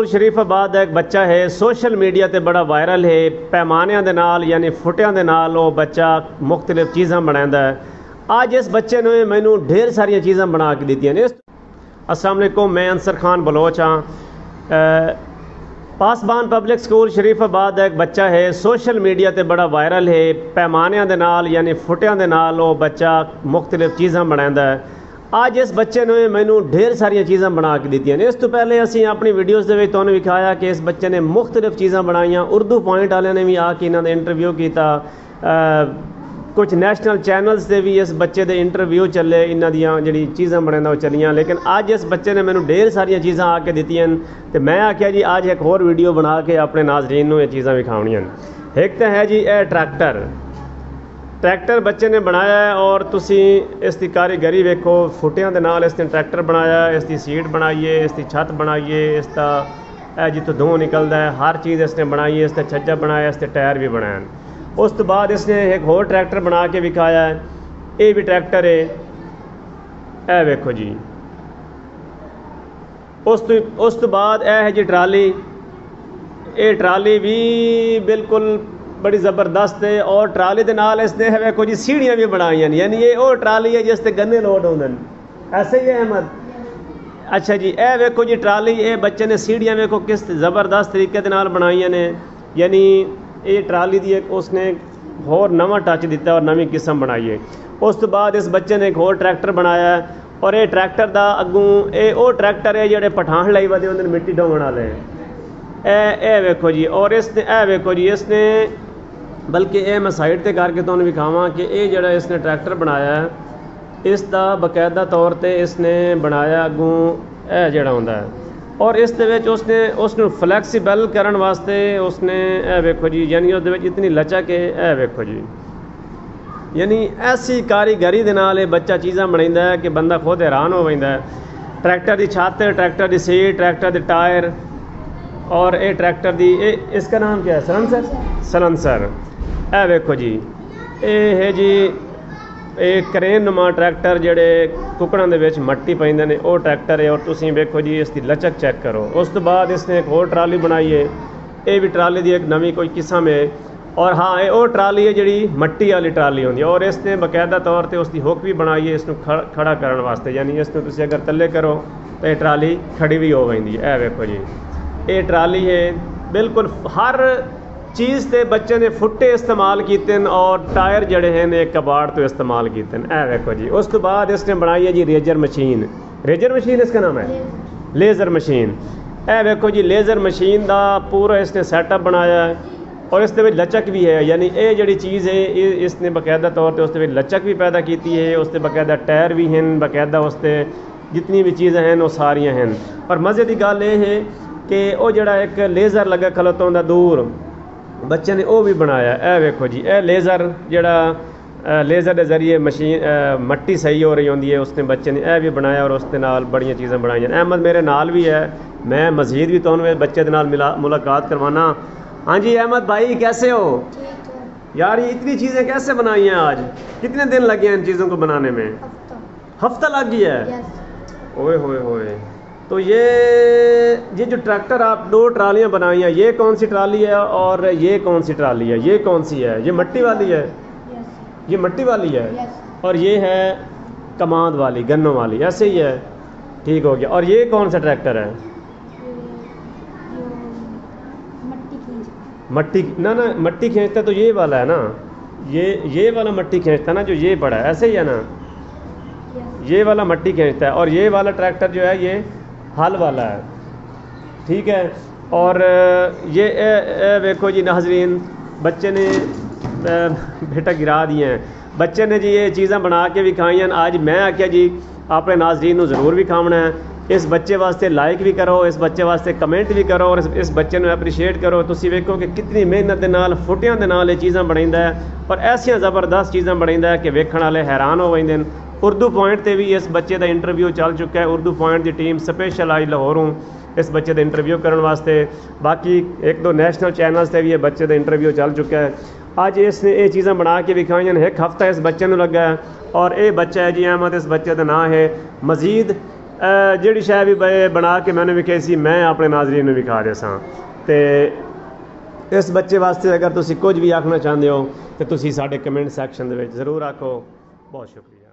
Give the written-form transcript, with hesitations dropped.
शरीफाबाद एक बच्चा है सोशल मीडिया ते बड़ा वायरल है। पैमानियां दे नाल यानी फुटियां दे नाल वो बच्चा मुख्तलिफ चीज़ां बनांदा है। अज इस बच्चे ने मैनू ढेर सारिया चीज़ां बना के दित्तियां ने। अस्सलाम वालेकुम, मैं अंसर खान बलोच हाँ। पासबान पब्लिक स्कूल शरीफाबाद एक बच्चा है सोशल मीडिया ते बड़ा वायरल है। पैमानियां दे नाल यानी फुटियां दे नाल वो बच्चा मुख्तलिफ चीज़ां बनांदा है। अज इस बच्चे ने मैनू ढेर सारिया चीज़ां बना के दित्तियां ने। इस तो पहले असीं अपनी वीडियोज़ दे विच तुहानूं विखाया कि इस बच्चे ने मुख्तलिफ चीज़ां बनाईयां। उर्दू पॉइंट वाले ने भी आके इन्हां दे इंटरव्यू किया। कुछ नैशनल चैनल्स से भी इस बच्चे के इंटरव्यू चले, इन्हां दियां जिहड़ी चीज़ां बनांदा वो चलियां। लेकिन अज इस बच्चे ने मैनू ढेर सारिया चीज़ां आके दित्तियां तो मैं आख्या जी अज एक होर वीडियो बना के अपने नाज़रीन नूं ये चीज़ां विखाउणियां। एक तो है जी यह ट्रैक्टर बच्चे ने बनाया है और तुसी इसकी कारीगरी वेखो। फुटियां दे नाल इसने ट्रैक्टर बनाया, इसकी सीट बनाई है, इसकी छत बनाई है, इसका जितों धुआं निकलता है हर चीज़ इसने बनाई है। इसका छज्जा बनाया, इसके टायर भी बनाए। उस तो बाद इसने एक होर ट्रैक्टर बना के विखाया है। ये भी ट्रैक्टर है, यह वेखो जी। उस तो बाद यह है जी ट्राली। ये ट्राली भी बिल्कुल बड़ी ज़बरदस्त है और ट्राली के नाल इसने वेखो जी सीढ़ियाँ भी बनाई, यानी ये वो ट्राली है जिससे गन्ने लोड होंगे। ऐसे ही है अहमद। अच्छा जी, यह वेखो जी ट्राली। ये बच्चे ने सीढ़ियाँ वेखो किस ज़बरदस्त तरीके के नाल बनाई ने। यानी ये ट्राली दी एक उसने होर नवा टच दिता और नवी किस्म बनाई है। उस तो बाद इस बच्चे ने एक होर ट्रैक्टर बनाया और ये ट्रैक्टर का अगों ये वो ट्रैक्टर है जोड़े पठान लाई वधे होंगे मिट्टी ढोवन वाले। ए वेखो जी। और इसने ए वेखो जी इसने बल्कि ये मैं साइड ते करके तुहानूं विखावां कि ये जिहड़ा इसने ट्रैक्टर बनाया है इसका बकायदा तौर पर इसने बनाया अगों यह जिहड़ा हुंदा है। और इस दे विच उसने फ्लैक्सीबल करन वास्ते उसने यह वेखो जी यानी उस दे विच इतनी लचक है। यह वेखो जी यानी ऐसी कारीगरी दे नाल बच्चा चीज़ां बनाइंदा है कि बंदा खुद हैरान हो जाता है। ट्रैक्टर की छत, ट्रैक्टर की सीट, ट्रैक्टर के टायर और ये ट्रैक्टर की इसका नाम क्या है? सलंसर। यह वेखो जी ये है जी एक क्रेन नुमा ट्रैक्टर जेडे कुकड़ों के विच मट्टी पाइंदे ने वो ट्रैक्टर है। और तुसीं वेखो जी इसकी लचक चेक करो। उस तो बाद इसने एक होर ट्राली बनाई है। ये भी ट्राली की एक नवी कोई किस्म है। और हाँ ये वो ट्राली है जी मट्टी वाली ट्राली होंदी है और इसने बकायदा तौर पर उसकी हुक भी बनाई है इसनूं खड़ा करने वास्ते। यानी इसनूं तुसीं अगर तले करो तो ये ट्राली खड़ी भी हो जाती है। यह वेखो जी ये ट्राली है। बिल्कुल हर चीज़ से बच्चे ने फुट्टे इस्तेमाल किए और टायर जड़े हैं एक कबाड़ तो इस्तेमाल किए। ए वेखो जी। उस तो बाद इसने बनाई है जी रेजर मशीन। रेजर मशीन इसका नाम है, लेज़र मशीन। ए वेखो जी लेज़र मशीन का पूरा इसने सैटअप बनाया है और इस लचक भी है। यानी ये जी चीज़ है इसने बकायदा तौर पर उस लचक भी पैदा की है। उससे बकायदा टायर भी हैं, बकायदा उससे जितनी भी चीज़ें हैं वो सारियाँ हैं। और मज़े की गल ये है कि वो जड़ा एक लेज़र लगा खलोतों का दूर बच्चे ने वो भी बनाया। ए वेखो जी ए लेज़र जड़ा लेज़र के जरिए मशीन मट्टी सही हो रही होंगी है उसने बच्चे ने यह भी बनाया और उसके नाल बड़ियाँ चीज़ें बनाई। अहमद मेरे नाल भी है, मैं मज़ीद भी तुहानूं बच्चे के नाल मुलाकात करवाना। हाँ जी अहमद भाई कैसे हो यार? ये इतनी चीज़ें कैसे बनाई हैं आज? कितने दिन लगे हैं इन चीज़ों को बनाने में? हफ्ता लग गया है। ओए होए होए। तो ये जो ट्रैक्टर आप दो ट्रालियाँ बनाई हैं, ये कौन सी ट्राली है और ये कौन सी ट्राली है? ये कौन सी है? ये मट्टी वाली है? ये मट्टी वाली है। और ये है कमांद वाली, गन्नों वाली, ऐसे ही है। ठीक हो गया। और ये कौन सा ट्रैक्टर है? मट्टी ना मट्टी खींचता तो ये वाला है ना, ये वाला मट्टी खींचता ना जो ये बड़ा है, ऐसे ही है ना। ये वाला मट्टी खींचता है और ये वाला ट्रैक्टर जो है ये हल वाला है। ठीक है। और ये देखो जी नाजरीन बच्चे ने बेटा गिरा दिए हैं। बच्चे ने जी ये चीज़ें बना के विखाई हैं। आज मैं आख्या जी अपने नाजरीन को ज़रूर विखावना है। इस बच्चे वास्ते लाइक भी करो, इस बच्चे वास्ते कमेंट भी करो और इस बच्चे को एप्रीशिएट करो। तुसी वेखो कि कितनी मेहनत के नाल फुटियां दे नाल ये चीज़ां बनाइंदा है और ऐसियां ज़बरदस्त चीज़ां बनाइंदा है कि वेखण वाले हैरान हो जाते हैं। उर्दू पॉइंट से भी इस बच्चे का इंटरव्यू चल चुका है। उर्दू पॉइंट की टीम स्पेशल आई लाहौरों इस बच्चे का इंटरव्यू करने वास्ते। बाकी एक दो नैशनल चैनल से भी ये बच्चे का इंटरव्यू चल चुका है। अज इसने ये चीज़ां बना के विखाई एक हफ्ता इस बच्चे को लगा है और ये बच्चा है जी अहमद, इस बच्चे का नाम है मजीद। जिहड़ी शै भी बना के मैंने विखाई सी मैं अपने नाज़रीन नूं विखा दिया सां। ते इस बच्चे वास्ते अगर तुसीं कुछ भी आखना चाहते हो तो तुसीं साडे कमेंट सैक्शन दे विच ज़रूर आखो। बहुत शुक्रिया।